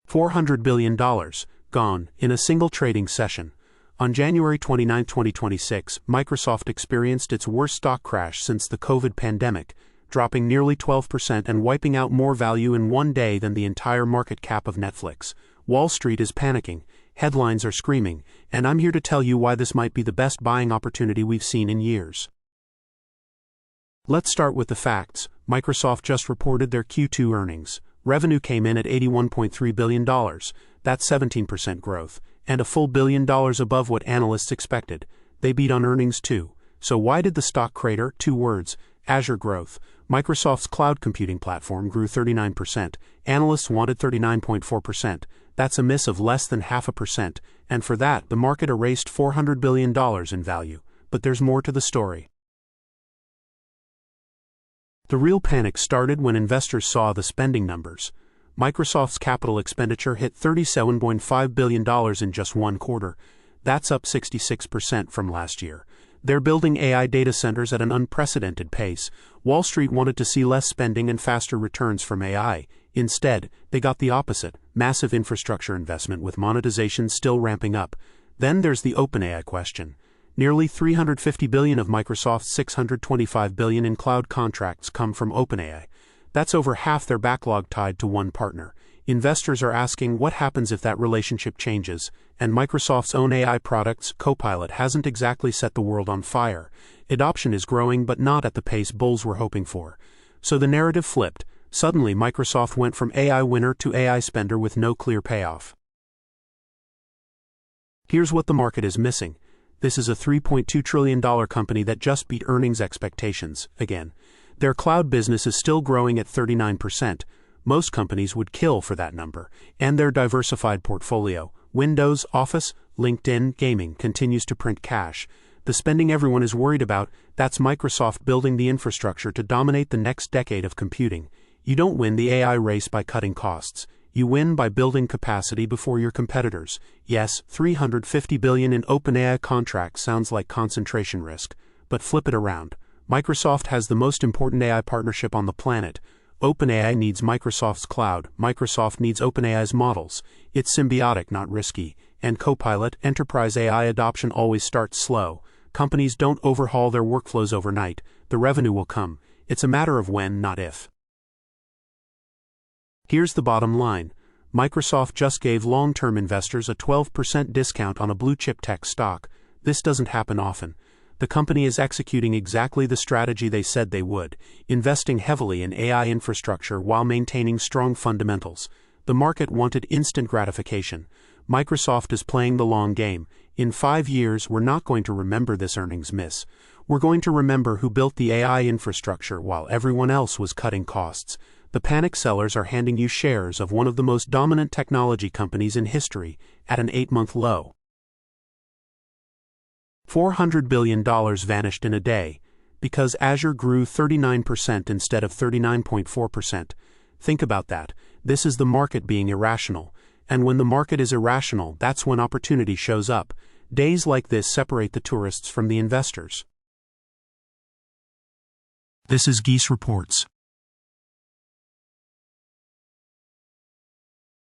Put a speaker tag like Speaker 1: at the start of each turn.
Speaker 1: $400 billion, gone, in a single trading session. On January 29, 2026, Microsoft experienced its worst stock crash since the COVID pandemic, dropping nearly 12% and wiping out more value in one day than the entire market cap of Netflix. Wall Street is panicking, headlines are screaming, and I'm here to tell you why this might be the best buying opportunity we've seen in years. Let's start with the facts. Microsoft just reported their Q2 earnings. Revenue came in at $81.3 billion, that's 17% growth, and a full $1 billion above what analysts expected. They beat on earnings too. So why did the stock crater? 2 words: Azure Growth. Microsoft's cloud computing platform grew 39%. Analysts wanted 39.4%. That's a miss of less than 0.5%, and for that, the market erased $400 billion in value. But there's more to the story. The real panic started when investors saw the spending numbers. Microsoft's capital expenditure hit $37.5 billion in just one quarter. That's up 66% from last year. They're building AI data centers at an unprecedented pace. Wall Street wanted to see less spending and faster returns from AI. Instead, they got the opposite: massive infrastructure investment with monetization still ramping up. Then there's the OpenAI question. Nearly $350 billion of Microsoft's $625 billion in cloud contracts come from OpenAI. That's over half their backlog tied to one partner. Investors are asking what happens if that relationship changes, and Microsoft's own AI products, Copilot, hasn't exactly set the world on fire. Adoption is growing but not at the pace bulls were hoping for. So the narrative flipped. Suddenly Microsoft went from AI winner to AI spender with no clear payoff. Here's what the market is missing. This is a $3.2 trillion company that just beat earnings expectations, again. Their cloud business is still growing at 39%. Most companies would kill for that number. And their diversified portfolio, Windows, Office, LinkedIn, gaming, continues to print cash. The spending everyone is worried about, that's Microsoft building the infrastructure to dominate the next decade of computing. You don't win the AI race by cutting costs. You win by building capacity before your competitors. Yes, $350 billion in OpenAI contracts sounds like concentration risk. But flip it around. Microsoft has the most important AI partnership on the planet. OpenAI needs Microsoft's cloud. Microsoft needs OpenAI's models. It's symbiotic, not risky. And Copilot, enterprise AI adoption always starts slow. Companies don't overhaul their workflows overnight. The revenue will come. It's a matter of when, not if. Here's the bottom line. Microsoft just gave long-term investors a 12% discount on a blue-chip tech stock. This doesn't happen often. The company is executing exactly the strategy they said they would, investing heavily in AI infrastructure while maintaining strong fundamentals. The market wanted instant gratification. Microsoft is playing the long game. In 5 years, we're not going to remember this earnings miss. We're going to remember who built the AI infrastructure while everyone else was cutting costs. The panic sellers are handing you shares of one of the most dominant technology companies in history at an 8-month low. $400 billion vanished in a day because Azure grew 39% instead of 39.4%. Think about that. This is the market being irrational. And when the market is irrational, that's when opportunity shows up. Days like this separate the tourists from the investors. This is Geese Reports.